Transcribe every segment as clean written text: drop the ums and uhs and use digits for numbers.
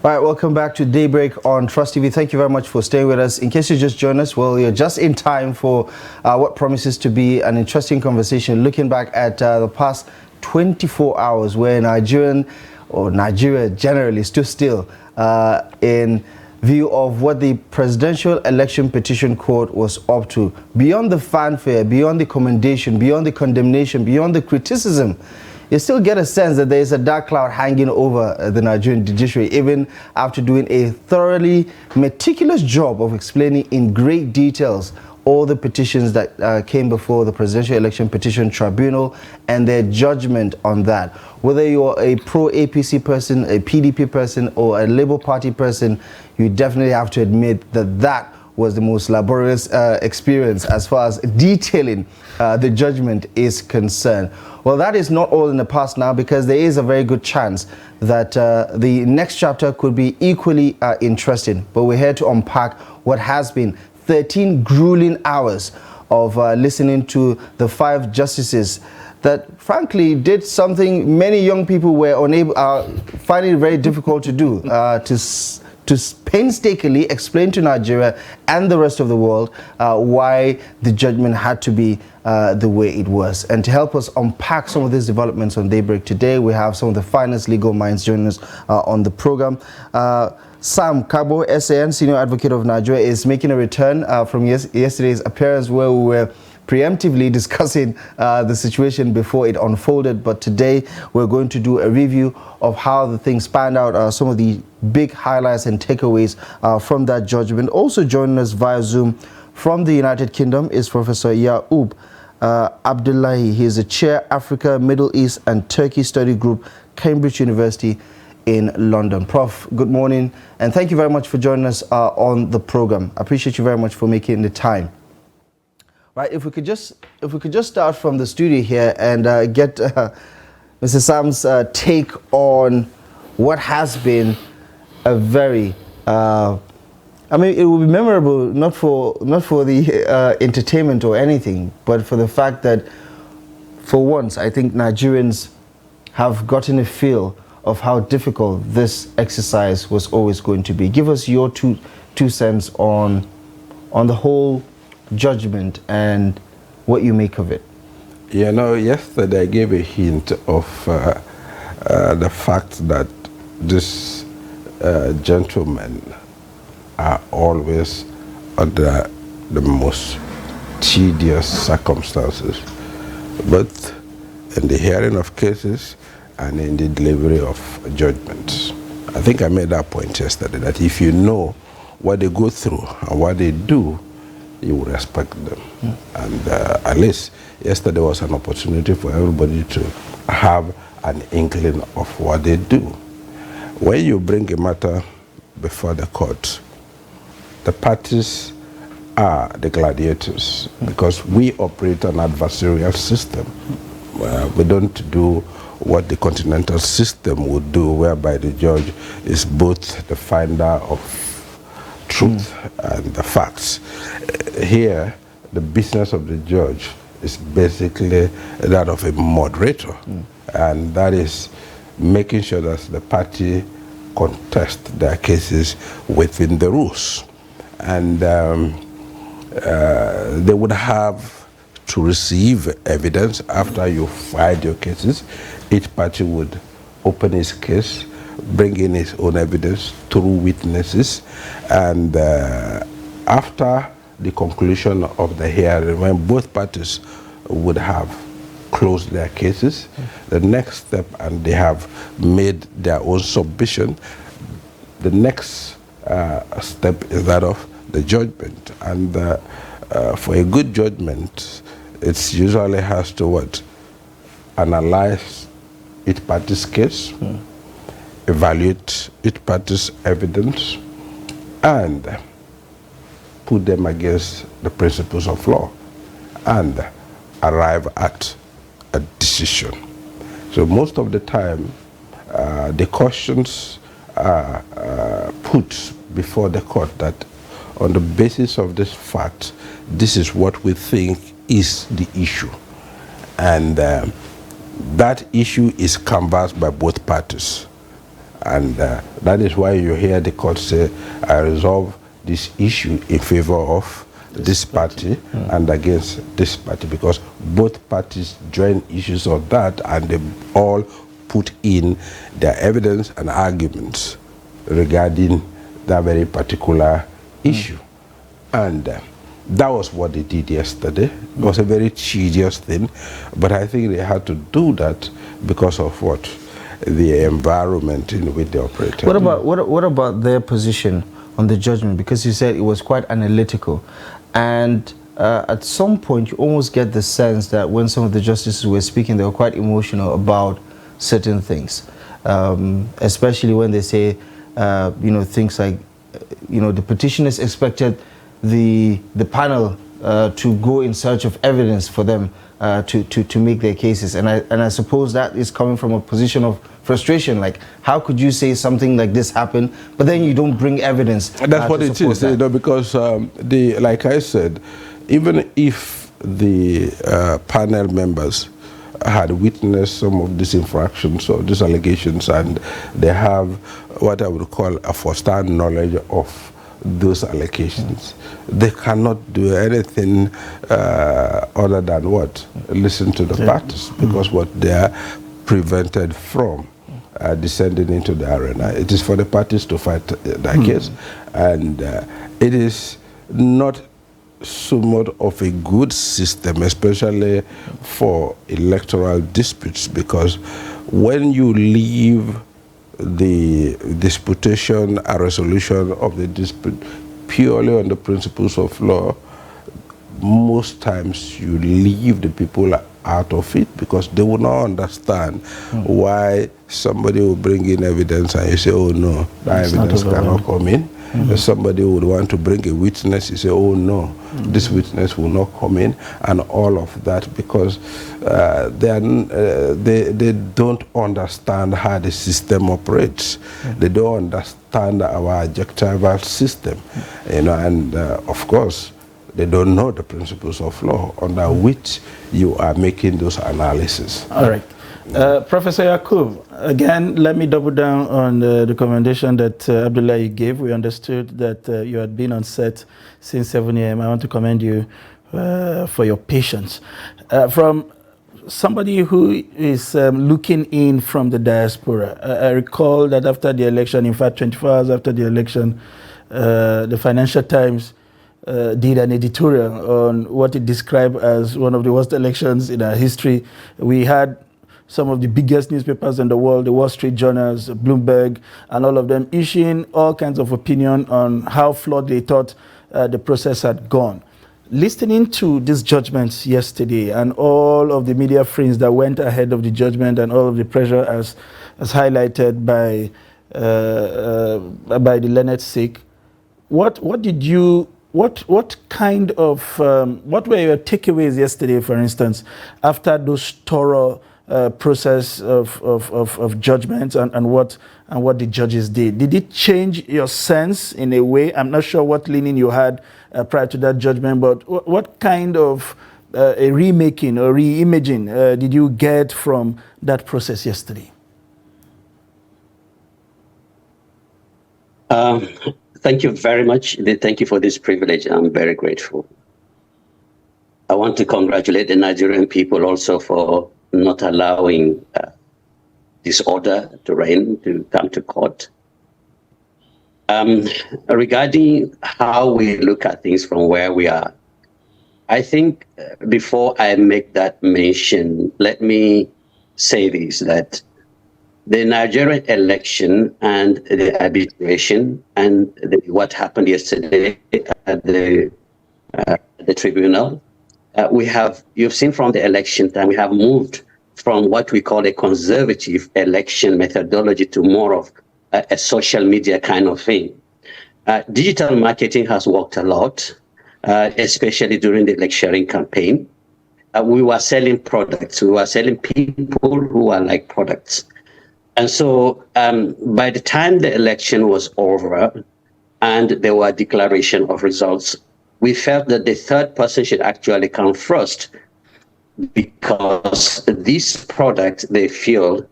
All right, welcome back to Daybreak on Trust TV. Thank you very much for staying with us. In case you just joined us, well, you're just in time for what promises to be an interesting conversation, looking back at the past 24 hours where Nigeria generally stood still in view of what the Presidential Election Petition Court was up to. Beyond the fanfare, beyond the commendation, beyond the condemnation, beyond the criticism, you still get a sense that there is a dark cloud hanging over the Nigerian judiciary, even after doing a thoroughly meticulous job of explaining in great details all the petitions that came before the Presidential Election Petition Tribunal and their judgment on that. Whether you're a pro-APC person, a PDP person, or a Labour Party person, you definitely have to admit that that was the most laborious experience as far as detailing the judgment is concerned. Well, that is not all in the past now, because there is a very good chance that the next chapter could be equally interesting. But we're here to unpack what has been 13 grueling hours of listening to the 5 justices that frankly did something many young people were unable, finding it very difficult to do, to painstakingly explain to Nigeria and the rest of the world why the judgment had to be the way it was. And to help us unpack some of these developments on Daybreak today, we have some of the finest legal minds joining us on the program. Sam Kabo, SAN, Senior Advocate of Nigeria, is making a return from yesterday's appearance where we were preemptively discussing the situation before it unfolded. But today we're going to do a review of how the things panned out, some of the big highlights and takeaways from that judgment. Also joining us via Zoom from the United Kingdom is Professor Yaoub Abdullahi. He is the Chair, Africa, Middle East and Turkey Study Group, Cambridge University in London. Prof, good morning, and thank you very much for joining us on the program. I appreciate you very much for making the time. Right, if we could just start from the studio here and get Mr. Sam's take on what has been a very, I mean, it will be memorable not for the entertainment or anything, but for the fact that for once I think Nigerians have gotten a feel of how difficult this exercise was always going to be. Give us your two cents on the whole judgment and what you make of it. You know, yesterday I gave a hint of the fact that these gentlemen are always under the most tedious circumstances, both in the hearing of cases and in the delivery of judgments. I think I made that point yesterday, that if you know what they go through and what they do, you will respect them. And at least yesterday was an opportunity for everybody to have an inkling of what they do. When you bring a matter before the court, the parties are the gladiators, because we operate an adversarial system. We don't do what the continental system would do, whereby the judge is both the finder of truth and the facts. Here, the business of the judge is basically that of a moderator, and that is making sure that the party contest their cases within the rules. And they would have to receive evidence after you filed your cases. Each party would open his case, bring in his own evidence through witnesses, and after the conclusion of the hearing, when both parties would have closed their cases, the next step, and they have made their own submission, the next step is that of the judgment. And for a good judgment, it usually has to what? Analyze each party's case, evaluate each party's evidence, and put them against the principles of law, and arrive at a decision. So most of the time, the questions are put before the court that on the basis of this fact, this is what we think is the issue. And that issue is canvassed by both parties. And that is why you hear the court say, I resolve this issue in favor of this party and against this party, because both parties join issues on that, and they all put in their evidence and arguments regarding that very particular issue. And that was what they did yesterday. It was a very tedious thing, but I think they had to do that because of what? The environment in which they operated. What about their position on the judgment? Because you said it was quite analytical, and at some point you almost get the sense that when some of the justices were speaking, they were quite emotional about certain things, especially when they say, things like, the petitioners expected the panel to go in search of evidence for them to make their cases, and I suppose that is coming from a position of frustration. Like, how could you say something like this happened, but then you don't bring evidence? That's what it is, because like I said, even if the panel members had witnessed some of these infractions or these allegations, and they have what I would call a first-hand knowledge of those allegations, they cannot do anything other than what? Listen to the parties, because what they are prevented from descending into the arena. It is for the parties to fight that case, and it is not somewhat of a good system, especially for electoral disputes, because when you leave the disputation and resolution of the dispute purely on the principles of law, most times you leave the people out of it, because they will not understand why somebody will bring in evidence and you say, oh no, that evidence cannot come in. Somebody would want to bring a witness, you say, oh no, this witness will not come in, and all of that, because they don't understand how the system operates. They don't understand our adjectival system, and of course, they don't know the principles of law under which you are making those analyses. All right. Professor Yakub, again, let me double down on the recommendation that Abdullahi gave. We understood that you had been on set since 7 a.m. I want to commend you for your patience. From somebody who is looking in from the diaspora, I recall that after the election, in fact, 24 hours after the election, the Financial Times did an editorial on what it described as one of the worst elections in our history. We had some of the biggest newspapers in the world, the Wall Street Journals, Bloomberg, and all of them issuing all kinds of opinion on how flawed they thought the process had gone. Listening to these judgments yesterday and all of the media friends that went ahead of the judgment and all of the pressure as highlighted by the learned Sikh, what kind of what were your takeaways yesterday, for instance, after those thorough process of judgment and what the judges did? Did it change your sense in a way? I'm not sure what leaning you had prior to that judgment, but what kind of a remaking or reimaging did you get from that process yesterday? Thank you very much. Thank you for this privilege. I'm very grateful. I want to congratulate the Nigerian people also for not allowing disorder to reign, to come to court. Regarding how we look at things from where we are, I think before I make that mention, let me say this, that the Nigerian election and the arbitration and what happened yesterday at the tribunal, you've seen from the election time, we have moved from what we call a conservative election methodology to more of a social media kind of thing. Digital marketing has worked a lot, especially during the lecturing campaign. We were selling products. We were selling people who are like products. And so by the time the election was over and there were declaration of results, we felt that the third person should actually come first, because this product, they feel,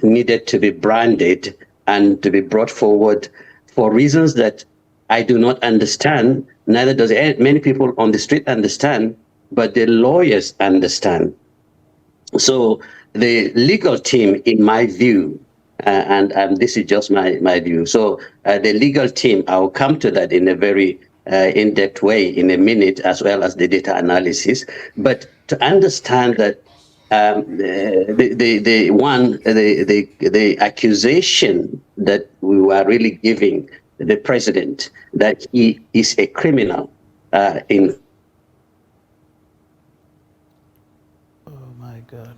needed to be branded and to be brought forward for reasons that I do not understand, neither does many people on the street understand, but the lawyers understand. So the legal team, in my view, and this is just my view, so the legal team, I'll come to that in a very in-depth way in a minute, as well as the data analysis, but to understand that the accusation that we were really giving the president, that he is a criminal in. Oh my God.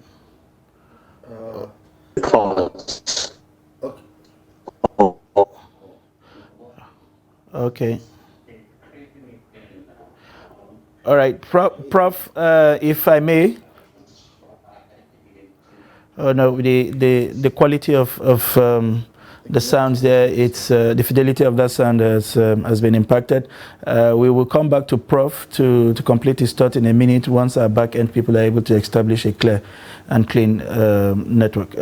Courts. Okay. All right, Prof, if I may. Oh no, the quality of the sounds there, it's the fidelity of that sound has been impacted. We will come back to Prof to complete his thought in a minute once our back-end people are able to establish a clear and clean network.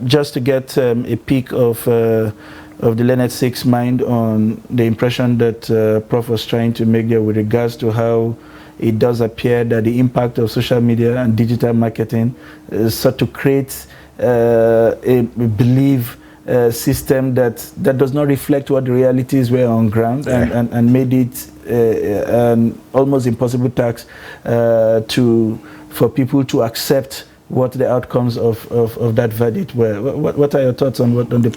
Just to get a peek of the Leonard Six's mind on the impression that Prof was trying to make there with regards to how it does appear that the impact of social media and digital marketing is sought to create a belief system that does not reflect what the realities were on ground, and made it an almost impossible task for people to accept what the outcomes of that verdict were. What are your thoughts on the?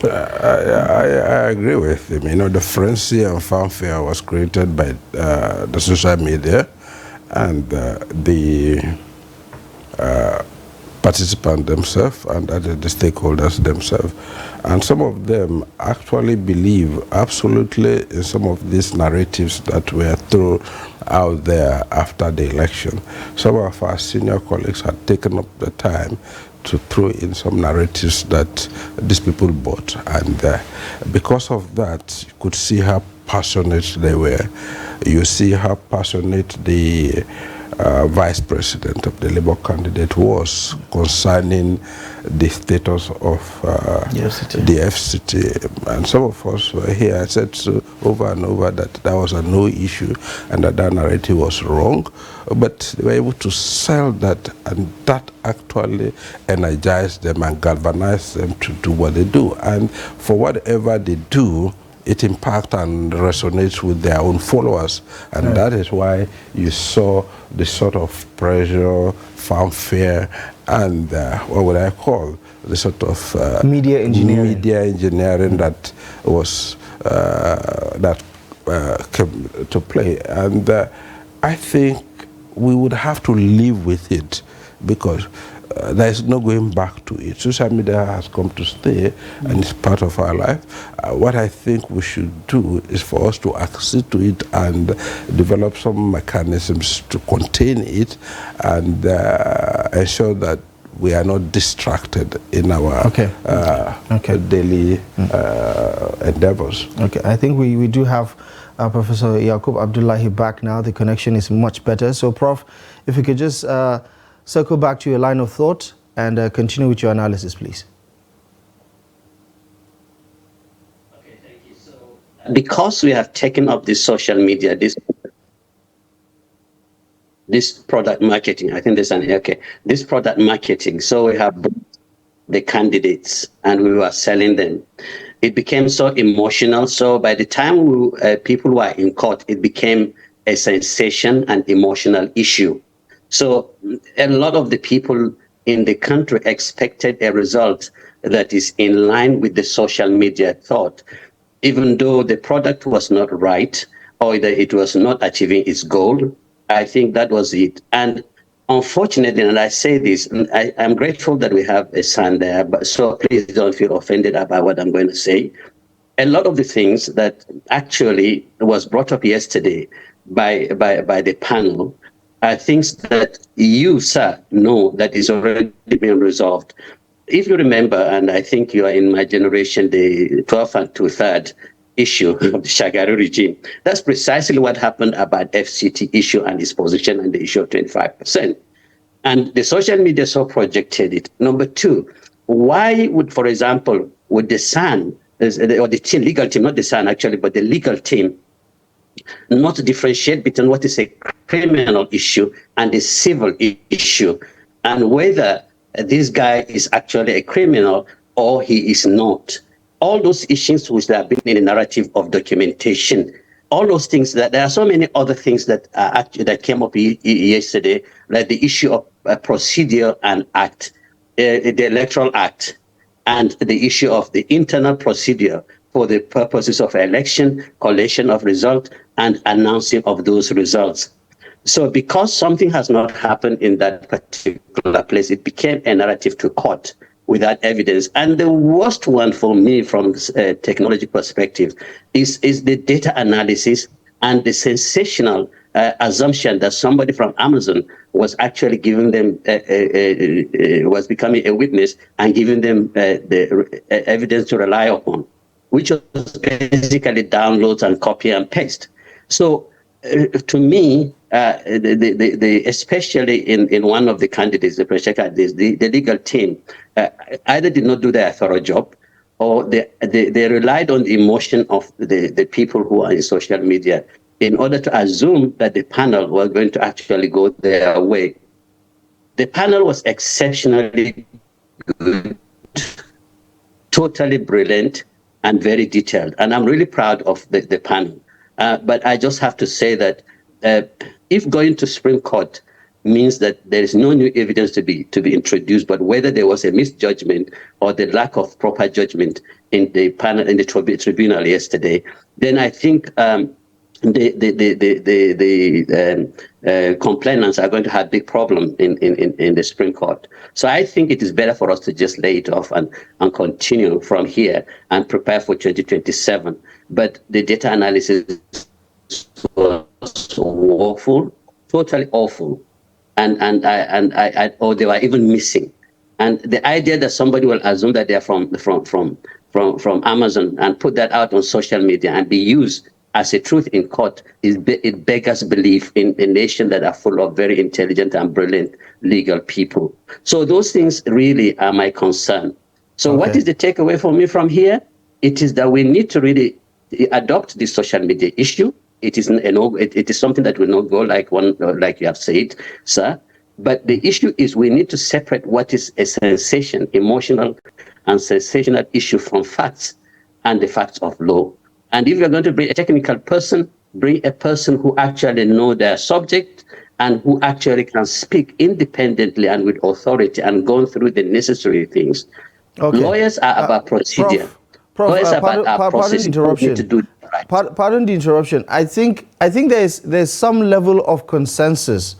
I agree with him. You know, the frenzy and fanfare was created by the social media and the participants themselves and the stakeholders themselves. And some of them actually believe absolutely in some of these narratives that were thrown out there after the election. Some of our senior colleagues had taken up the time to throw in some narratives that these people bought. And because of that, you could see how passionate they were. You see how passionate the vice president of the Labour candidate was concerning the status of the FCT. And some of us were here. I said so over and over that was a no issue and that narrative was wrong. But they were able to sell that, and that actually energized them and galvanized them to do what they do. And for whatever they do, it impacts and resonates with their own followers. And that is why you saw the sort of pressure, fanfare, and what would I call the sort of media engineering that was came to play. And I think we would have to live with it, because there is no going back to it. Social media has come to stay, and it's part of our life. What I think we should do is for us to accede to it and develop some mechanisms to contain it and ensure that we are not distracted in our daily endeavors. Okay, I think we do have Professor Yaqub Abdullahi back now. The connection is much better. So, Prof, if you could just circle back to your line of thought and continue with your analysis, please. Okay, thank you. So, because we have taken up this social media, this product marketing, I think this product marketing. So we have the candidates and we were selling them. It became so emotional. So by the time people were in court, it became a sensation and emotional issue. So a lot of the people in the country expected a result that is in line with the social media thought, even though the product was not right or that it was not achieving its goal. I think that was it. And unfortunately, and I say this, I'm grateful that we have a son there, but so please don't feel offended about what I'm going to say. A lot of the things that actually was brought up yesterday by the panel are things that you, sir, know that is already being resolved. If you remember, and I think you are in my generation, the 12th and 2/3 issue of the Shagari regime, that's precisely what happened about FCT issue and its position and the issue of 25%. And the social media so projected it. Number two, why would, for example, would the SAN, or the team, legal team, not the SAN actually, but the legal team, not differentiate between what is a criminal issue and a civil issue, and whether this guy is actually a criminal or he is not? All those issues which have been in the narrative of documentation, all those things, that there are so many other things that that came up yesterday, like the issue of procedure and act, the electoral act, and the issue of the internal procedure for the purposes of election, collation of results, and announcing of those results. So because something has not happened in that particular place, it became a narrative to court without evidence. And the worst one for me from a technology perspective is the data analysis and the sensational assumption that somebody from Amazon was actually giving them, was becoming a witness and giving them the evidence to rely upon, which was basically downloads and copy and paste. So to me, especially in one of the candidates, the legal team, either did not do their thorough job, or they relied on the emotion of the people who are in social media in order to assume that the panel was going to actually go their way. The panel was exceptionally good, totally brilliant, and very detailed. And I'm really proud of the panel. But I just have to say that if going to Supreme Court means that there is no new evidence to be introduced, but whether there was a misjudgment or the lack of proper judgment in the panel, in the tribunal yesterday, then I think the complainants are going to have big problem in the Supreme Court. So I think it is better for us to just lay it off and continue from here and prepare for 2027. But the data analysis was awful, totally awful, and or they were even missing. And the idea that somebody will assume that they are from Amazon and put that out on social media and be used as a truth in court, it beggars belief in a nation that are full of very intelligent and brilliant legal people. So those things really are my concern. So okay. What is the takeaway for me from here? It is that we need to really adopt the social media issue. It is something that will not go like you have said, sir. But the issue is we need to separate what is a sensation, emotional and sensational issue from facts and the facts of law. And if you're going to bring a technical person, bring a person who actually knows their subject and who actually can speak independently and with authority and go through the necessary things. Okay. Lawyers are about procedure. Lawyers are about our process. Interruption. To do right. Pardon the interruption. I think there's some level of consensus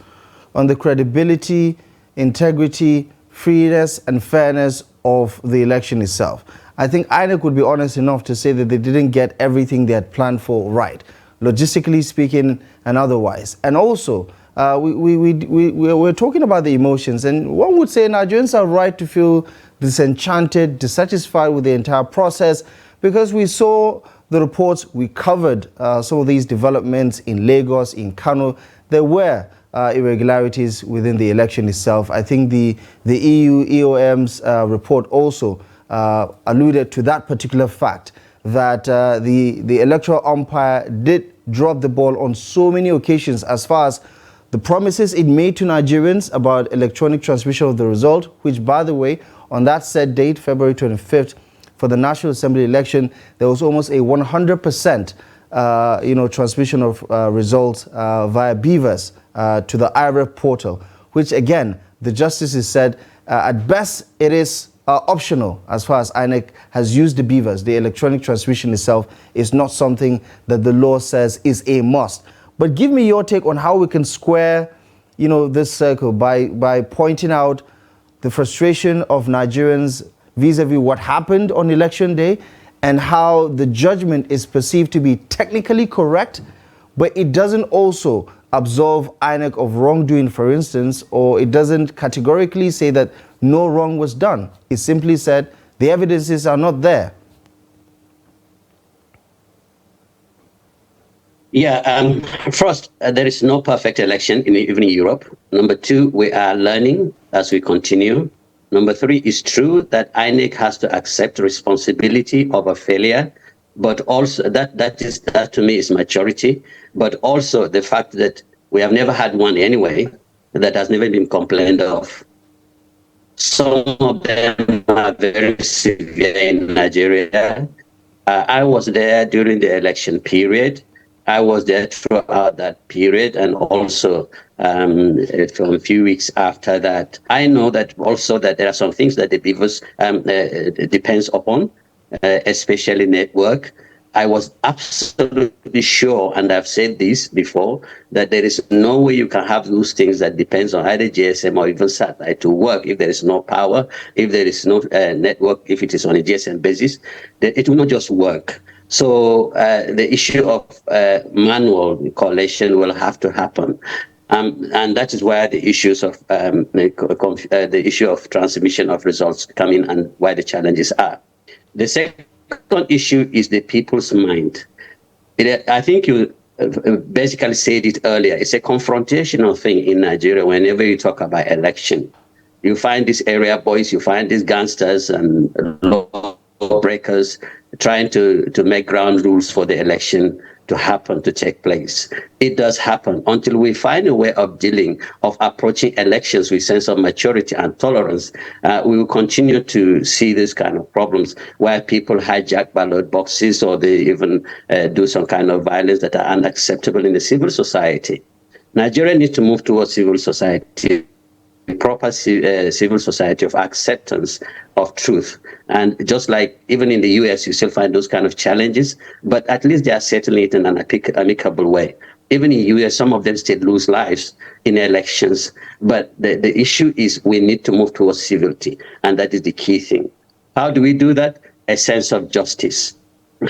on the credibility, integrity, freeness, and fairness of the election itself. I think INEC would be honest enough to say that they didn't get everything they had planned for right, logistically speaking and otherwise. And also, we're talking about the emotions, and one would say Nigerians are right to feel disenchanted, dissatisfied with the entire process, because we saw the reports, we covered some of these developments in Lagos, in Kano. There were irregularities within the election itself. I think the EU EOM's report also alluded to that particular fact, that the electoral umpire did drop the ball on so many occasions as far as the promises it made to Nigerians about electronic transmission of the result, which, by the way, on that said date, February 25th, for the National Assembly election, there was almost a 100% transmission of results via BVAS to the IREF portal, which again, the justices said, at best it is optional as far as INEC has used the BVAS. The electronic transmission itself is not something that the law says is a must. But give me your take on how we can square, this circle by pointing out the frustration of Nigerians vis-a-vis what happened on election day and how the judgment is perceived to be technically correct, but it doesn't also absolve INEC of wrongdoing, for instance, or it doesn't categorically say that no wrong was done. It simply said the evidences are not there. Yeah, first, there is no perfect election, even in Europe. Number two, we are learning as we continue. Number three, it's true that INEC has to accept responsibility of a failure, but also that to me is maturity, but also the fact that we have never had one anyway, that has never been complained of. Some of them are very severe in Nigeria. I was there during the election period. I was there throughout that period, and also from a few weeks after that. I know that also that there are some things that the beavers depends upon, especially network. I was absolutely sure, and I've said this before, that there is no way you can have those things that depends on either GSM or even satellite to work if there is no power, if there is no network, if it is on a GSM basis, it will not just work. So the issue of manual collation will have to happen. And that is where the issues of the issue of transmission of results come in, and why the challenges are. The second issue is the people's mind. I think you basically said it earlier. It's a confrontational thing in Nigeria. Whenever you talk about election, you find these area boys, you find these gangsters and lawbreakers trying to make ground rules for the election to happen, to take place. It does happen until we find a way of dealing, of approaching elections with sense of maturity and tolerance. We will continue to see this kind of problems where people hijack ballot boxes, or they even do some kind of violence that are unacceptable in the civil society. Nigeria needs to move towards civil society, proper civil society of acceptance of truth. And just like even in the US, you still find those kind of challenges, but at least they are settling it in an amicable way. Even in the US, some of them still lose lives in elections. But the issue is we need to move towards civility, and that is the key thing. How do we do that? A sense of justice.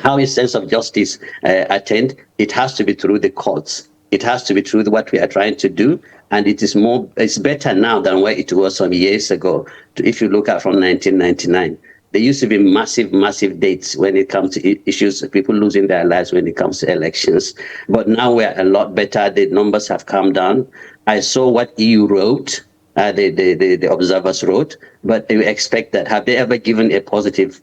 How is sense of justice attained? It has to be through the courts. It has to be through what we are trying to do. And it's better now than where it was some years ago. If you look at from 1999, there used to be massive dates when it comes to issues of people losing their lives when it comes to elections. But now we're a lot better. The numbers have come down. I saw what EU wrote, the observers wrote, but they expect that. Have they ever given a positive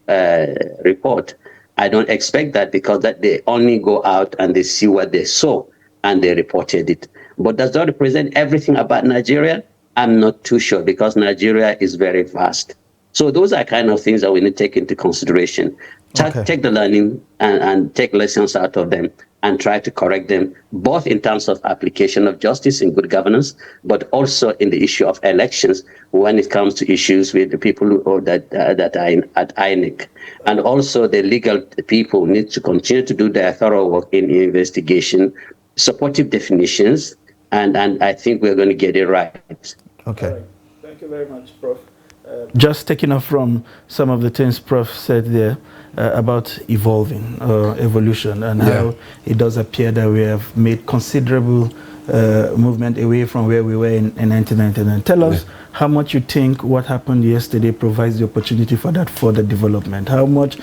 report? I don't expect that, because that they only go out and they see what they saw and they reported it. But does that represent everything about Nigeria? I'm not too sure, because Nigeria is very vast. So those are kind of things that we need to take into consideration. Take the learning and take lessons out of them and try to correct them, both in terms of application of justice and good governance, but also in the issue of elections when it comes to issues with the people that are at INEC. And also the legal people need to continue to do their thorough work in investigation, supportive definitions, and I think we're going to get it right. Okay. Right. Thank you very much, Prof. Just taking off from some of the things Prof said there about evolving, evolution, and how it does appear that we have made considerable movement away from where we were in 1999. Tell us how much you think what happened yesterday provides the opportunity for that further development. How much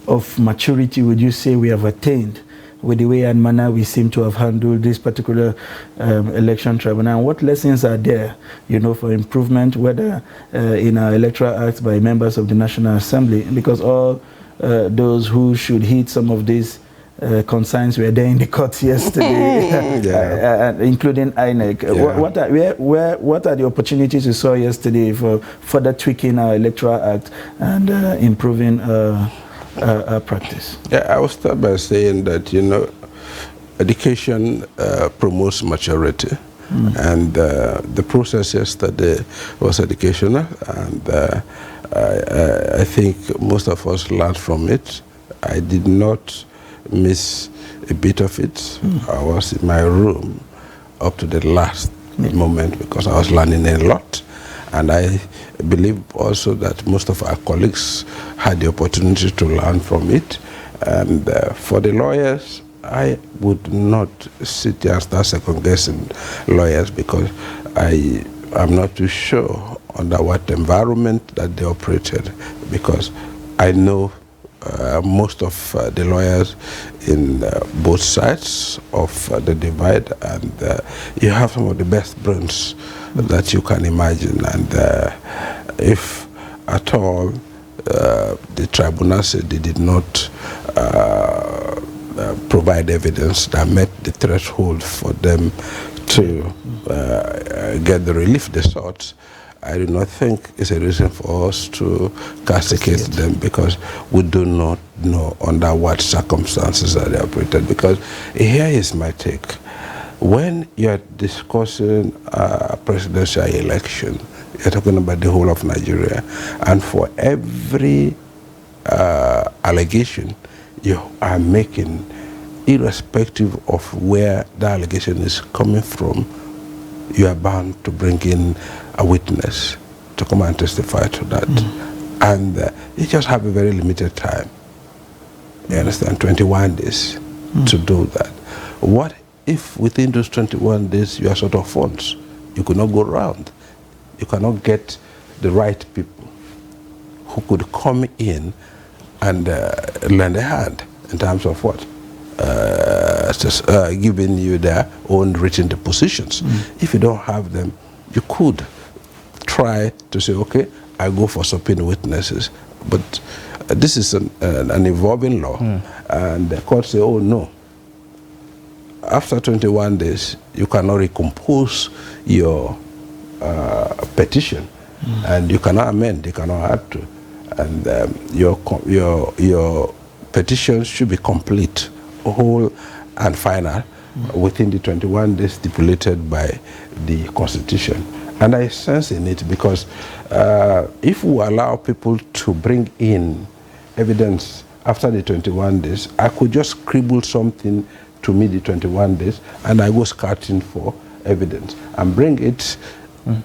of maturity would you say we have attained with the way and manner we seem to have handled this particular election tribunal? And what lessons are there, for improvement, whether in our electoral acts by members of the National Assembly? Because all those who should heed some of these concerns were there in the courts yesterday, including INEC. What are the opportunities you saw yesterday for further tweaking our electoral act and improving practice? I will start by saying that, education promotes maturity. And the process yesterday was educational, and I think most of us learned from it. I did not miss a bit of it. I was in my room up to the last moment, because I was learning a lot. And I believe also that most of our colleagues had the opportunity to learn from it. And for the lawyers, I would not sit here and start second-guessing lawyers, because I am not too sure under what environment that they operated, because I know most of the lawyers in both sides of the divide, and you have some of the best brains that you can imagine. And if at all the tribunal said they did not provide evidence that met the threshold for them to get the relief they sought, I do not think it's a reason for us to castigate them, because we do not know under what circumstances are they operated. Because here is my take. When you're discussing a presidential election, you're talking about the whole of Nigeria, and for every allegation you are making, irrespective of where the allegation is coming from, you are bound to bring in a witness to come and testify to that. And you just have a very limited time. You understand? 21 days to do that. What if within those 21 days you are short of funds? You could not go around. You cannot get the right people who could come in and lend a hand in terms of what? Giving you their own written depositions. If you don't have them, you could try to say, okay, I go for subpoena witnesses. But this is an evolving law. And the court say, oh no, after 21 days, you cannot recompose your petition, and you cannot amend, you cannot add to. And your petition should be complete, whole and final, within the 21 days stipulated by the Constitution. And I sense in it, because if we allow people to bring in evidence after the 21 days, I could just scribble something to meet the 21 days, and I go scouting for evidence and bring it.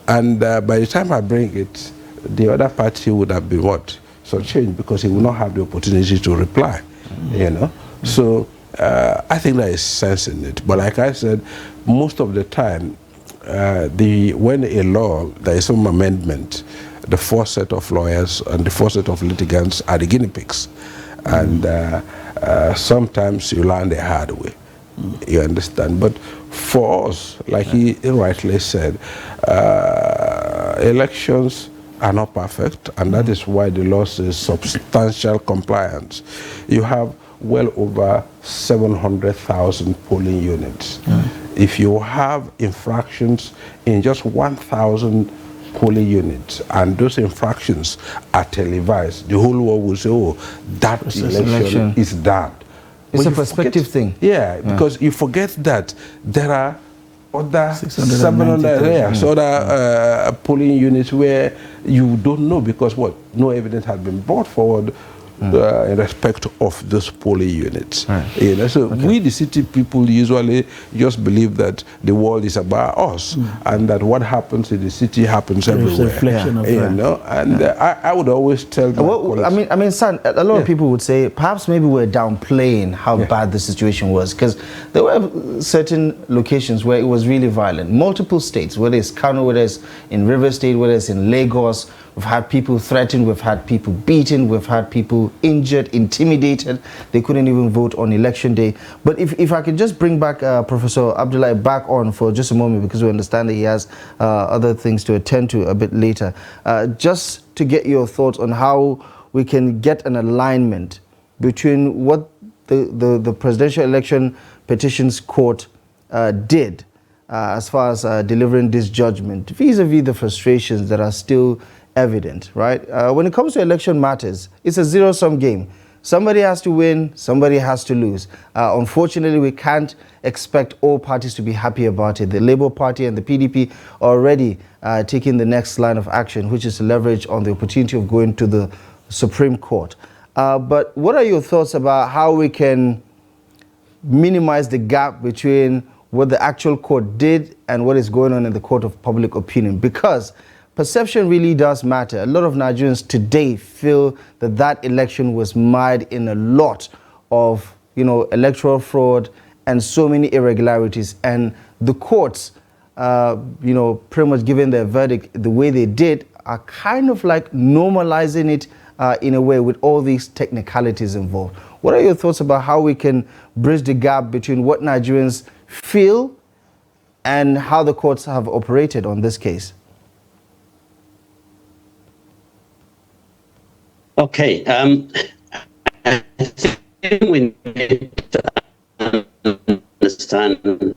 And by the time I bring it, the other party would have been what? So changed, because he will not have the opportunity to reply, you know. So I think there is sense in it. But like I said, most of the time, when a law, there is some amendment, the first set of lawyers and the first set of litigants are the guinea pigs. And sometimes you learn the hard way. You understand? But for us, like he rightly said, elections are not perfect, and that is why the law says substantial compliance. You have well over 700,000 polling units. If you have infractions in just 1,000 polling units, and those infractions are televised, the whole world will say, oh, that election is done. It's a perspective thing. Yeah, because you forget that there are other 700 other polling units where you don't know, because what? No evidence has been brought forward in respect of those polling units. You know, so we, the city people, usually just believe that the world is about us, and that what happens in the city happens everywhere. Reflection of you know, and I would always tell them. Well, I mean, son, a lot of people would say perhaps maybe we're downplaying how bad the situation was, because there were certain locations where it was really violent. Multiple states, whether it's Kano, whether it's in River State, whether it's in Lagos. We've had people threatened, we've had people beaten, we've had people injured, intimidated. They couldn't even vote on election day. But if I could just bring back Professor Abdullahi back on for just a moment, because we understand that he has other things to attend to a bit later. Just to get your thoughts on how we can get an alignment between what the Presidential Election Petitions Court did as far as delivering this judgment vis-a-vis the frustrations that are still evident, right? When it comes to election matters, it's a zero-sum game. Somebody has to win, somebody has to lose. Unfortunately, we can't expect all parties to be happy about it. The Labour Party and the PDP are already taking the next line of action, which is to leverage on the opportunity of going to the Supreme Court. But what are your thoughts about how we can minimize the gap between what the actual court did and what is going on in the court of public opinion? Because perception really does matter. A lot of Nigerians today feel that that election was mired in a lot of, electoral fraud and so many irregularities. And the courts, pretty much giving their verdict the way they did, are kind of like normalizing it in a way with all these technicalities involved. What are your thoughts about how we can bridge the gap between what Nigerians feel and how the courts have operated on this case? Okay. I think we need to understand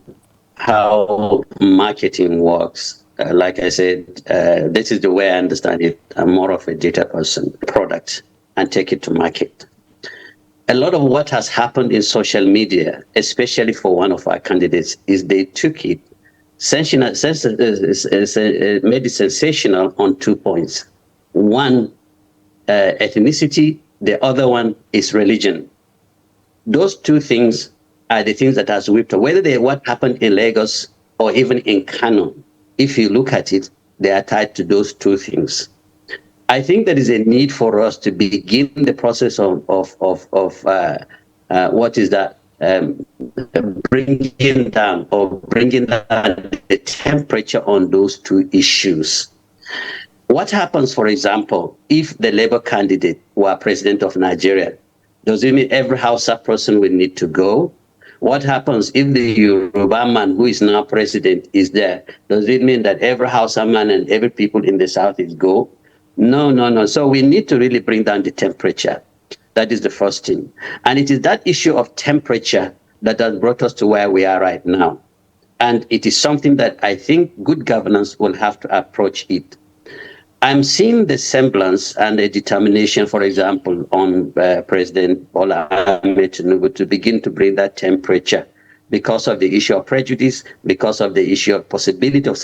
how marketing works. Like I said, this is the way I understand it. I'm more of a data person, product, and take it to market. A lot of what has happened in social media, especially for one of our candidates, is they took it, made it sensational on 2 points. One, ethnicity, the other one is religion. Those two things are the things that has whipped up. Whether what happened in Lagos or even in Kano, if you look at it, they are tied to those two things. I think there is a need for us to begin the process of what is that, bringing down the temperature on those two issues. What happens, for example, if the Labour candidate were president of Nigeria? Does it mean every Hausa person will need to go? What happens if the Yoruba man who is now president is there? Does it mean that every Hausa man and every people in the South is go? No, no, no. So we need to really bring down the temperature. That is the first thing. And it is that issue of temperature that has brought us to where we are right now. And it is something that I think good governance will have to approach it. I'm seeing the semblance and the determination, for example, on President Bola Ahmed Tinubu to begin to bring that temperature because of the issue of prejudice, because of the issue of possibility of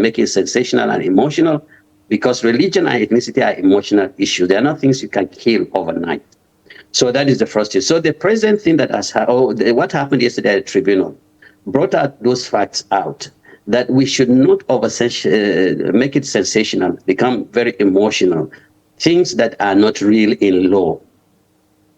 making sensational and emotional, because religion and ethnicity are emotional issues. They are not things you can kill overnight. So that is the first thing. So the present thing that has what happened yesterday at the tribunal brought out those facts out, that we should not make it sensational, become very emotional, things that are not real in law.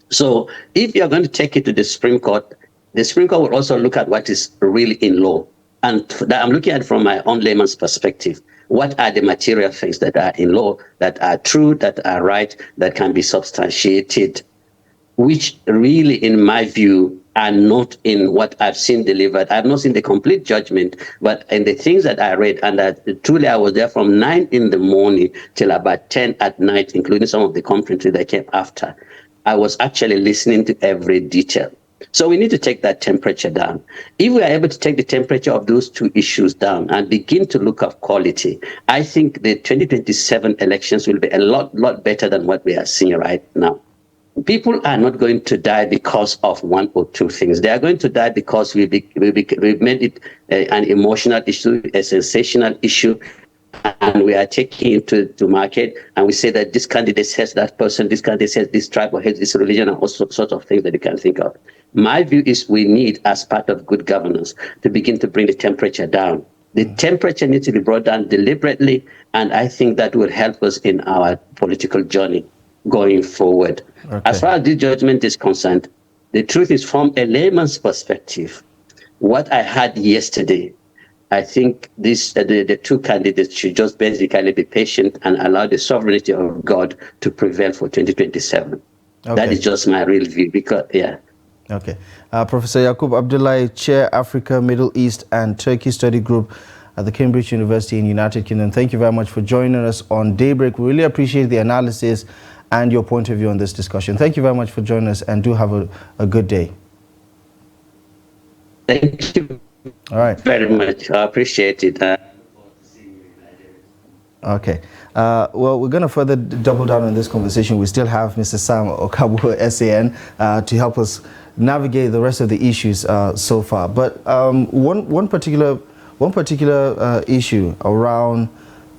So if you're going to take it to the Supreme Court will also look at what is really in law. And that I'm looking at from my own layman's perspective. What are the material things that are in law, that are true, that are right, that can be substantiated, which really, in my view, are not in what I've seen delivered. I've not seen the complete judgment, but in the things that I read, and that truly I was there from 9 in the morning till about 10 at night, including some of the conferences that came after. I was actually listening to every detail. So we need to take that temperature down. If we are able to take the temperature of those two issues down and begin to look at quality, I think the 2027 elections will be a lot better than what we are seeing right now. People are not going to die because of one or two things. They are going to die because we've made it an emotional issue, a sensational issue, and we are taking it to market, and we say that this candidate says that person, this candidate says this tribe or has this religion, and all sorts of things that you can think of. My view is we need, as part of good governance, to begin to bring the temperature down. The temperature needs to be brought down deliberately, and I think that will help us in our political journey going forward. Okay. As far as this judgment is concerned, the truth is, from a layman's perspective, what I had yesterday, I think the two candidates should just basically be patient and allow the sovereignty of God to prevail for 2027. Okay. That is just my real view, because, yeah. Okay. Professor Yakub Abdullahi, Chair, Africa, Middle East and Turkey Study Group at the Cambridge University in United Kingdom. Thank you very much for joining us on Daybreak. We really appreciate the analysis and your point of view on this discussion. Thank you very much for joining us, and do have a good day. Thank you. All right. Very much. I appreciate it. Okay. Well, we're going to further double down on this conversation. We still have Mr. Sam Okabu, SAN, to help us navigate the rest of the issues so far. But one particular issue around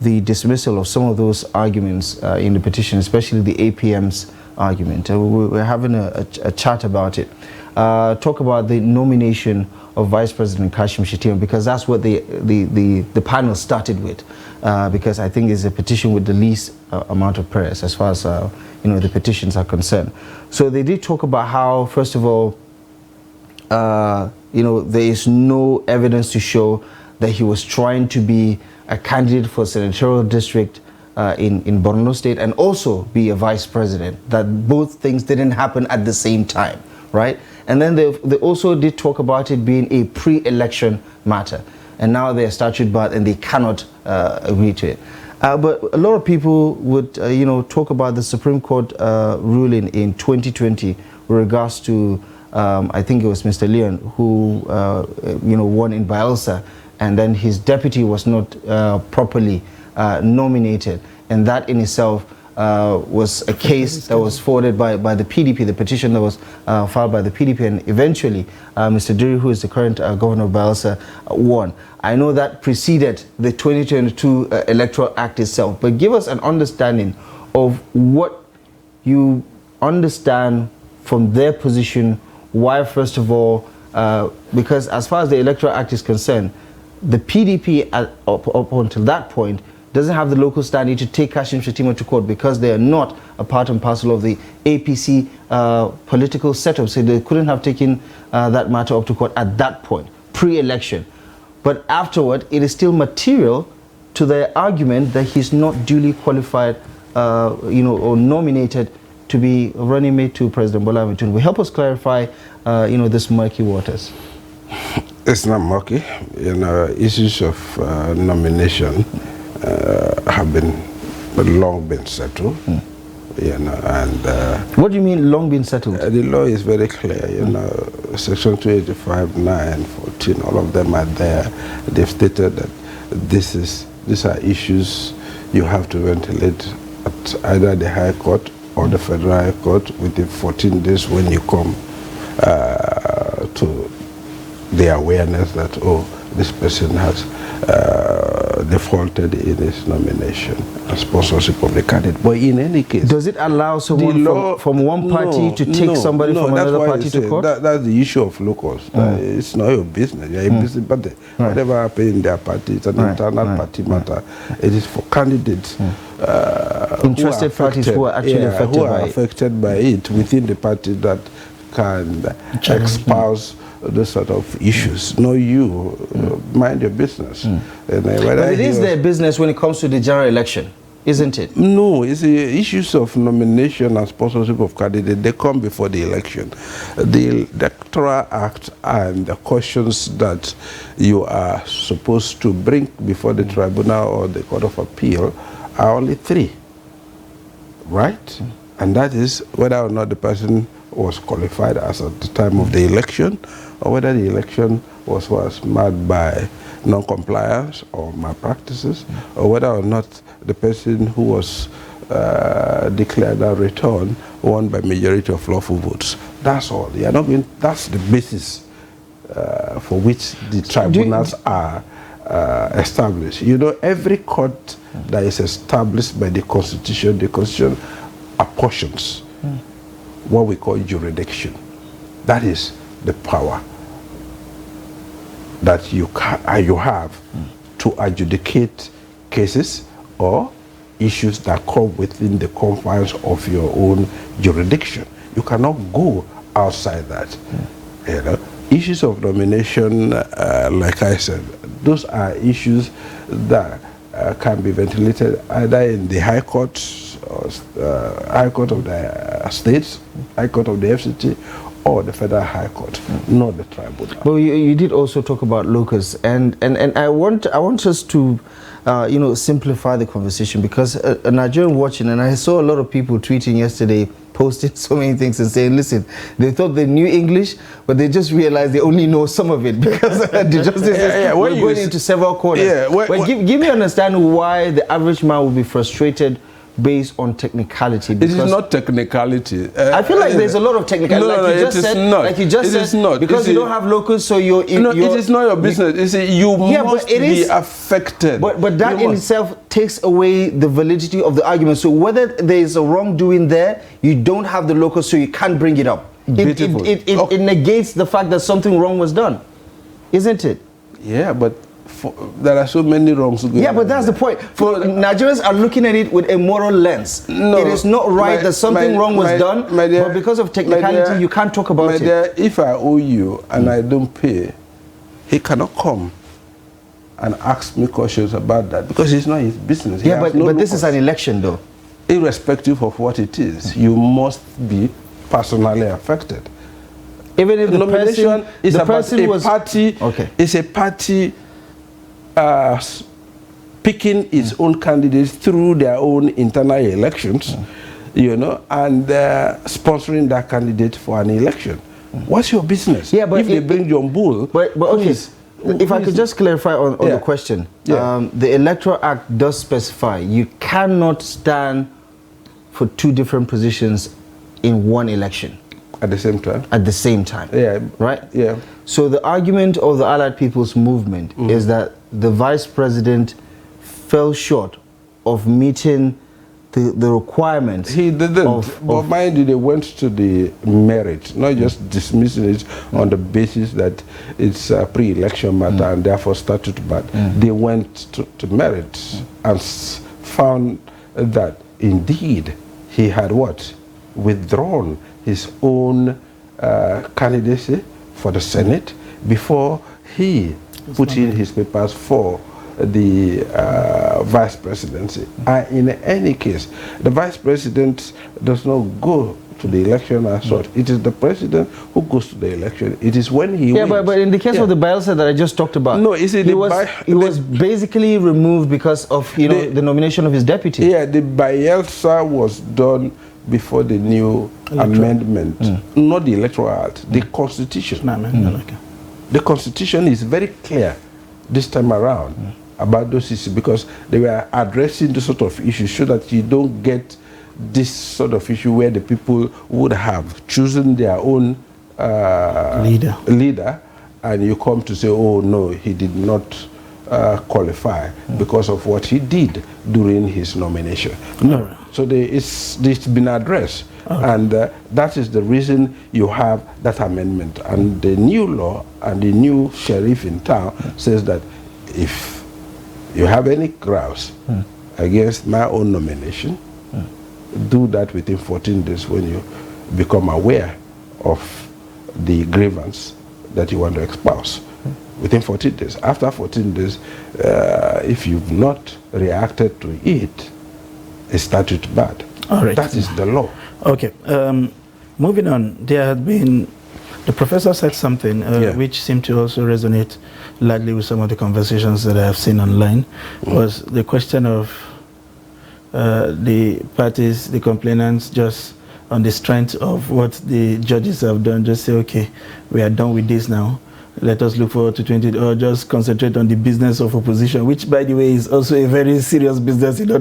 the dismissal of some of those arguments in the petition, especially the APM's argument. We're having a chat about it. Talk about the nomination of Vice President Kashim Shettima, because that's what the panel started with, because I think it's a petition with the least amount of prayers as far as the petitions are concerned. So they did talk about how, first of all, there is no evidence to show that he was trying to be a candidate for senatorial district in Borno State and also be a vice president, that both things didn't happen at the same time, right? And then they also did talk about it being a pre-election matter. And now they're statute barred and they cannot agree to it. But a lot of people would, talk about the Supreme Court ruling in 2020 with regards to, I think it was Mr. Leon who, won in Bielsa, and then his deputy was not properly nominated. And that in itself was a case that was forwarded by the PDP, the petition that was filed by the PDP, and eventually Mr. Duri, who is the current governor of Bielsa, won. I know that preceded the 2022 Electoral Act itself, but give us an understanding of what you understand from their position, why, first of all, because as far as the Electoral Act is concerned, the PDP up until that point doesn't have the local standing to take Kashim Shettima to court because they are not a part and parcel of the APC political setup. So they couldn't have taken that matter up to court at that point, pre-election. But afterward, it is still material to their argument that he's not duly qualified, or nominated to be running mate to President Bola Ahmed Tinubu. Help us clarify, this murky waters. It's not murky. Issues of nomination have long been settled. And what do you mean long been settled? The law is very clear. Section 285, 9, 14, all of them are there. They've stated that these are issues you have to ventilate at either the High Court or the Federal High Court within 14 days when you come to the awareness that, this person has defaulted in his nomination and sponsorship of the candidate. But in any case, does it allow someone from one party to take somebody from another party to court? That's the issue of locals. It's not your business. You're a business party. Whatever happens in their party, it's an internal party matter. It is for candidates. Interested parties who are actually affected by it within the party that can espouse those sort of issues. No, you mind your business. But it is their business when it comes to the general election, isn't it? No, it's the issues of nomination and sponsorship of candidates. They come before the election. The Electoral Act and the questions that you are supposed to bring before the tribunal or the Court of Appeal are only 3, right? And that is whether or not the person was qualified as at the time of the election, or whether the election was marred by non-compliance or malpractices, or whether or not the person who was declared a return won by majority of lawful votes. That's all. They are not going, that's the basis for which the tribunals are established. Every court that is established by the Constitution apportions what we call jurisdiction. That is the power that you have to adjudicate cases or issues that come within the confines of your own jurisdiction. You cannot go outside that. Issues of nomination, like I said, those are issues that can be ventilated either in the High Court, High Court of the states, High Court of the FCT, or the Federal High Court, not the tribunal. Well, you did also talk about locus, and I want us to simplify the conversation, because a Nigerian watching, and I saw a lot of people tweeting yesterday, posting so many things and saying, listen, they thought they knew English, but they just realized they only know some of it because the justices were going into several corners. But give me an understanding why the average man will be frustrated based on technicality. It is not technicality. I feel like there's a lot of technicality. Like you just said, because you don't have locals, so you're... it is not your business. You must be affected. But that in itself takes away the validity of the argument. So whether there is a wrongdoing there, you don't have the locals, so you can't bring it up. It negates the fact that something wrong was done, isn't it? Yeah, but there are so many wrongs going on. Yeah, but that's the point. For Nigerians are looking at it with a moral lens. No, it is not right that something wrong was done, but because of technicality, you can't talk about it. If I owe you and I don't pay, he cannot come and ask me questions about that because it's not his business. Yeah, but this is an election, though. Irrespective of what it is, you must be personally affected. Even if the nomination is about a party, okay, it's a party picking its own candidates through their own internal elections, you know, and sponsoring that candidate for an election. What's your business? Yeah, but if they bring John Bull, but okay, if I could just clarify on the question, the Electoral Act does specify you cannot stand for two different positions in one election. At the same time? At the same time. Yeah. Right? Yeah. So the argument of the Allied People's Movement is that the vice president fell short of meeting the requirements. He didn't. But mind you, they went to the merit, not just dismissing it on the basis that it's a pre-election matter and therefore statute bad. They went to merit and found that indeed he had what? Withdrawn his own candidacy for the Senate before he put in his papers for the vice presidency. And in any case, the vice president does not go to the election as such. It is the president who goes to the election. It is when he wins. But in the case of the Bielsa that I just talked about, no, he was basically removed because of the nomination of his deputy. Yeah, the Bielsa was done before the new amendment, not the Electoral Act, the Constitution. The Constitution is very clear this time around about those issues because they were addressing the sort of issues so that you don't get this sort of issue where the people would have chosen their own leader and you come to say, oh no, he did not qualify because of what he did during his nomination. No. So it's been addressed. And that is the reason you have that amendment. And the new law and the new sheriff in town says that if you have any grounds against my own nomination, do that within 14 days when you become aware of the grievance that you want to espouse. Within 14 days. After 14 days, if you've not reacted to it, it's statute bad. All right. That is the law. Okay. Moving on, there had been, the professor said something which seemed to also resonate largely with some of the conversations that I have seen online, was the question of the parties, the complainants, just on the strength of what the judges have done, just say, okay, we are done with this now. Let us look forward to 20, or just concentrate on the business of opposition, which, by the way, is also a very serious business in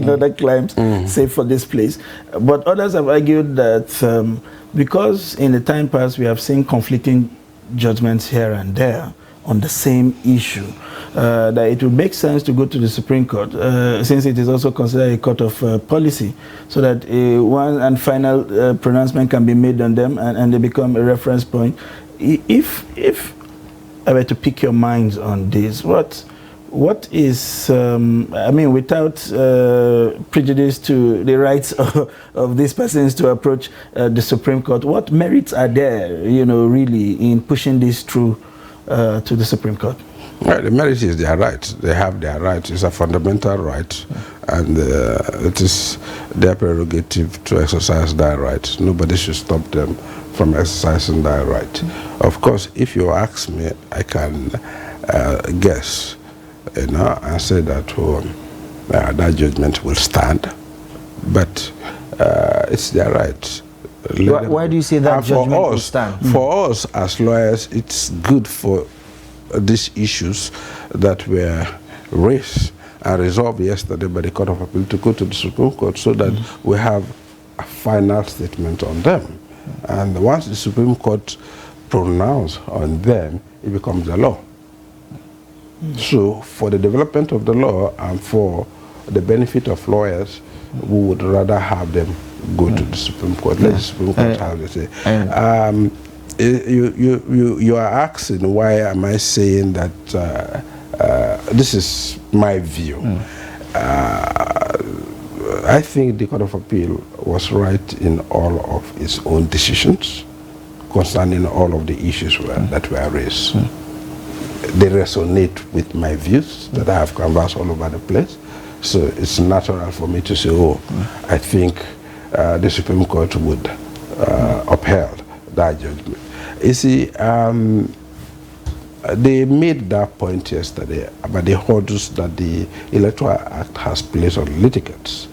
other climes, save for this place. But others have argued that because in the time past we have seen conflicting judgments here and there on the same issue, that it would make sense to go to the Supreme Court, since it is also considered a court of policy, so that one and final pronouncement can be made on them and they become a reference point. If I were to pick your minds on this, what is, I mean, without prejudice to the rights of these persons to approach the Supreme Court, what merits are there, really, in pushing this through to the Supreme Court? Well, the merit is their right. They have their right. It's a fundamental right, and it is their prerogative to exercise that right. Nobody should stop them from exercising that right. Of course, if you ask me, I can guess, and say that that judgment will stand, but it's their right. Why do you say that judgment will stand? For us as lawyers, it's good for these issues that were raised and resolved yesterday by the Court of Appeal to go to the Supreme Court so that we have a final statement on them. And once the Supreme Court pronounces on them, it becomes the law. So for the development of the law and for the benefit of lawyers, we would rather have them go to the Supreme Court. Let the Supreme Court have the say. You are asking why am I saying that this is my view. I think the Court of Appeal was right in all of its own decisions concerning all of the issues that were raised. they resonate with my views that I have canvassed all over the place. So it's natural for me to say, oh, I think the Supreme Court would upheld that judgment. You see, they made that point yesterday about the hurdles that the Electoral Act has placed on litigants.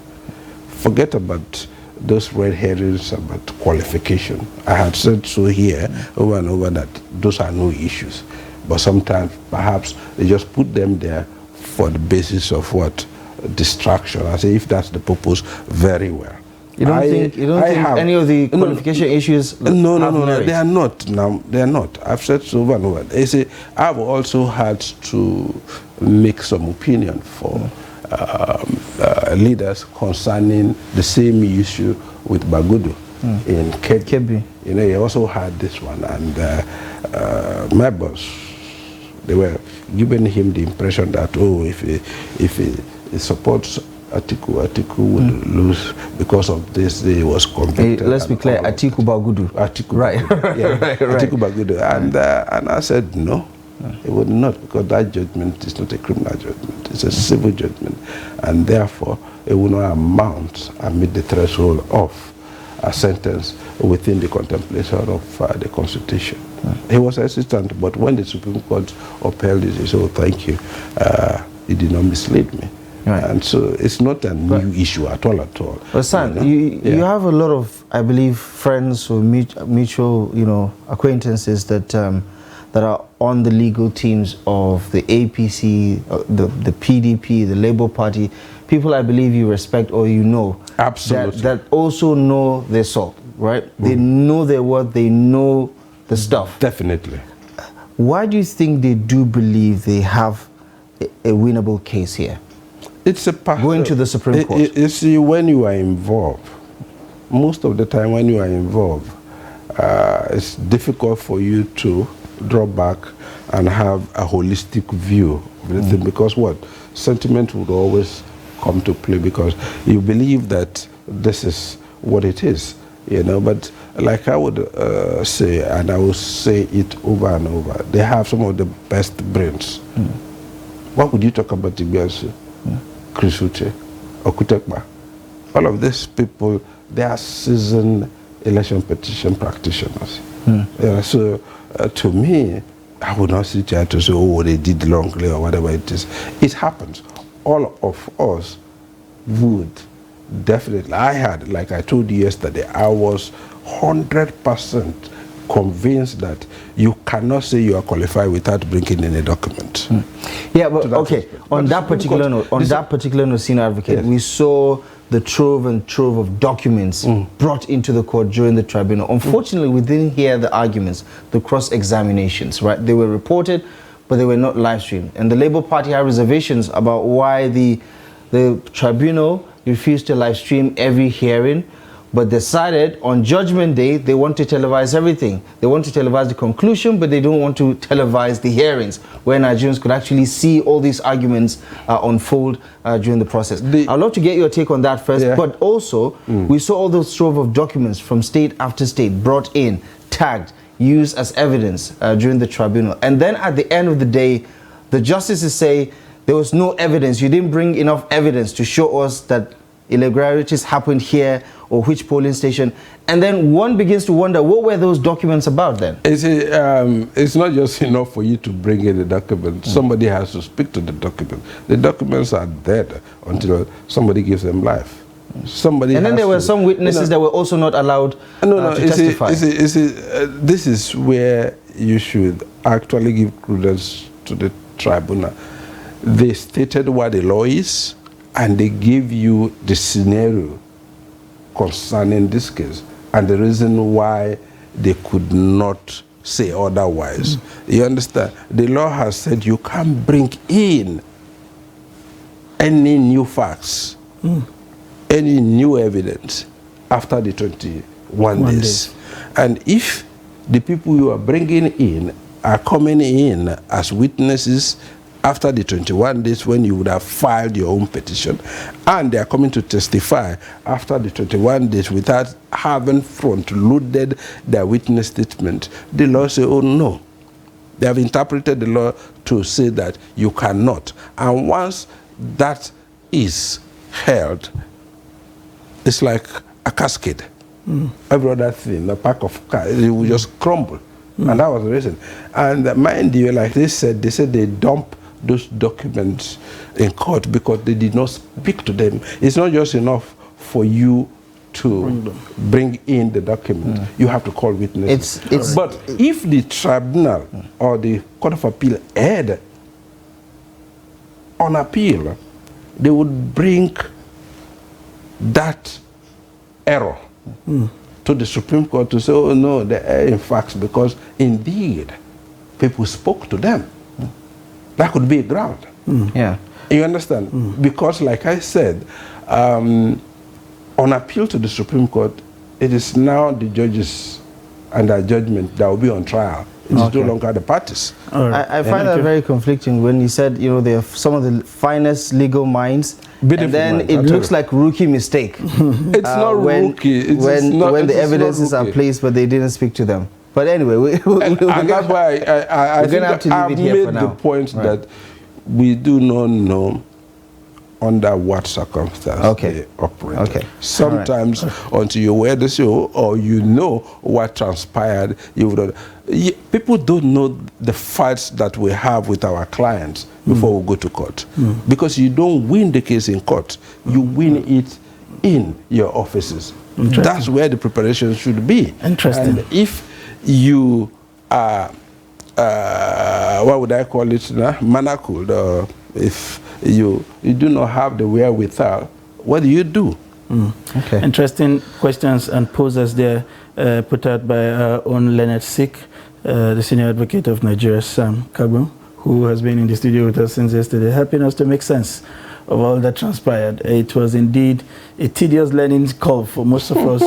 Forget about those red herrings about qualification. I had said so here over and over that those are no issues. But sometimes, perhaps, they just put them there for the basis of what? Distraction. I say, if that's the purpose, very well. You don't think any of the qualification issues no, they are not. Now, they are not. I've said so over and over. They say, I've also had to make some opinion for leaders concerning the same issue with Bagudu in Kebbi. You know, he also had this one, and my boss, they were giving him the impression that, oh, if he supports Atiku would lose because of this. He was convicted. Let's be clear, Atiku Bagudu. Atiku right. Bagudu. Yeah, right. Atiku Bagudu. And I said no, it would not, because that judgment is not a criminal judgment. It's a civil judgment, and therefore it will not amount and meet the threshold of a sentence within the contemplation of the Constitution. He was hesitant, but when the Supreme Court upheld it, he said, oh, thank you. He did not mislead me. Right. And so it's not a new issue at all. But San, you have a lot of, I believe, friends or mutual, acquaintances that that are on the legal teams of the APC, the PDP, the Labour Party. People I believe you respect or you know. Absolutely. That also know their salt, right? They know their worth. They know the stuff. Definitely. Why do you think they do believe they have a winnable case here? It's a going to the Supreme Court. You see, when you are involved, most of the time when you are involved, it's difficult for you to draw back and have a holistic view of the thing, because what? Sentiment would always come to play, because you believe that this is what it is, but like I would say, and I will say it over and over, they have some of the best brains. What would you talk about Igbiasu? Krisute, Okutekba, all of these people, they are seasoned election petition practitioners. So to me, I would not sit here to say, oh, they did wrongly or whatever it is. It happens. All of us would definitely. I had, like I told you yesterday, I was 100% convinced that you cannot say you are qualified without bringing in a document. Yeah, but okay, on that particular note, senior advocate, yes, we saw the trove of documents brought into the court during the tribunal. Unfortunately, we didn't hear the arguments, the cross-examinations, right? They were reported, but they were not live streamed. And the Labour Party had reservations about why the tribunal refused to live stream every hearing, but decided on Judgment Day they want to televise everything. They want to televise the conclusion, but they don't want to televise the hearings, where Nigerians could actually see all these arguments unfold during the process. I'd love to get your take on that first, but also we saw all those trove of documents from state after state brought in, tagged, used as evidence during the tribunal. And then at the end of the day, the justices say there was no evidence. You didn't bring enough evidence to show us that irregularities happened here or which polling station. And then one begins to wonder, what were those documents about then? It's not just enough for you to bring in the document. Somebody has to speak to the document. The documents are dead until somebody gives them life. Somebody and then there were some witnesses that were also not allowed to testify. This is where you should actually give credence to the tribunal. They stated what the law is, and they gave you the scenario concerning this case and the reason why they could not say otherwise. You understand? The law has said you can't bring in any new facts, any new evidence after the 21 days. And if the people you are bringing in are coming in as witnesses after the 21 days when you would have filed your own petition, and they are coming to testify after the 21 days without having front-loaded their witness statement, the law says, oh no, They have interpreted the law to say that you cannot. And once that is held, it's like a cascade. Every other thing, a pack of cards, it will just crumble. And that was the reason. And mind you, like they said they dump those documents in court because they did not speak to them. It's not just enough for you to bring in the document. You have to call witnesses. But if the tribunal or the Court of Appeal erred on appeal, they would bring that error to the Supreme Court to say, oh no, they err in facts because indeed people spoke to them. That could be a ground. Yeah. You understand? Because like I said, on appeal to the Supreme Court, it is now the judges and their judgment that will be on trial. It is no longer the parties. Right. I find that very conflicting when you said, you know, they are some of the finest legal minds, Beautiful and then mind, it looks like rookie mistake. It's not rookie. When the evidences are placed, but they didn't speak to them. But anyway, and that's why I think I've made the point that we do not know under what circumstance they operate. Sometimes until you wear the show or you know what transpired, people don't know the fights that we have with our clients before we go to court. Because you don't win the case in court, you win it in your offices. That's where the preparation should be. Interesting. And if you are, what would I call it now? Manacled, or if you do not have the wherewithal, what do you do? Interesting questions and poses there put out by our own Leonard Sick, the senior advocate of Nigeria, Sam Kagbo, who has been in the studio with us since yesterday, helping us to make sense of all that transpired. It was indeed a tedious learning curve for most of us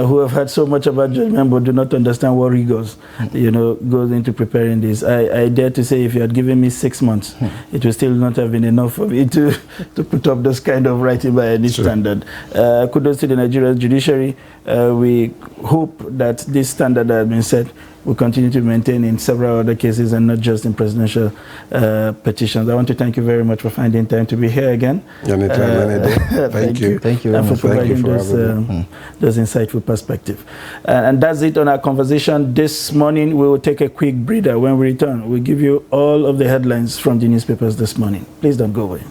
who have heard so much about judgment but do not understand what rigors, goes into preparing this. I dare to say if you had given me 6 months, it would still not have been enough for me to put up this kind of writing by any standard. Kudos to the Nigerian judiciary. We hope that this standard that has been set will continue to maintain in several other cases and not just in presidential petitions. I want to thank you very much for finding time to be here again. Anytime, any day. Thank you. Thank you very and for much. providing those insightful perspective. And that's it on our conversation this morning. We will take a quick breather. When we return, we'll give you all of the headlines from the newspapers this morning. Please don't go away.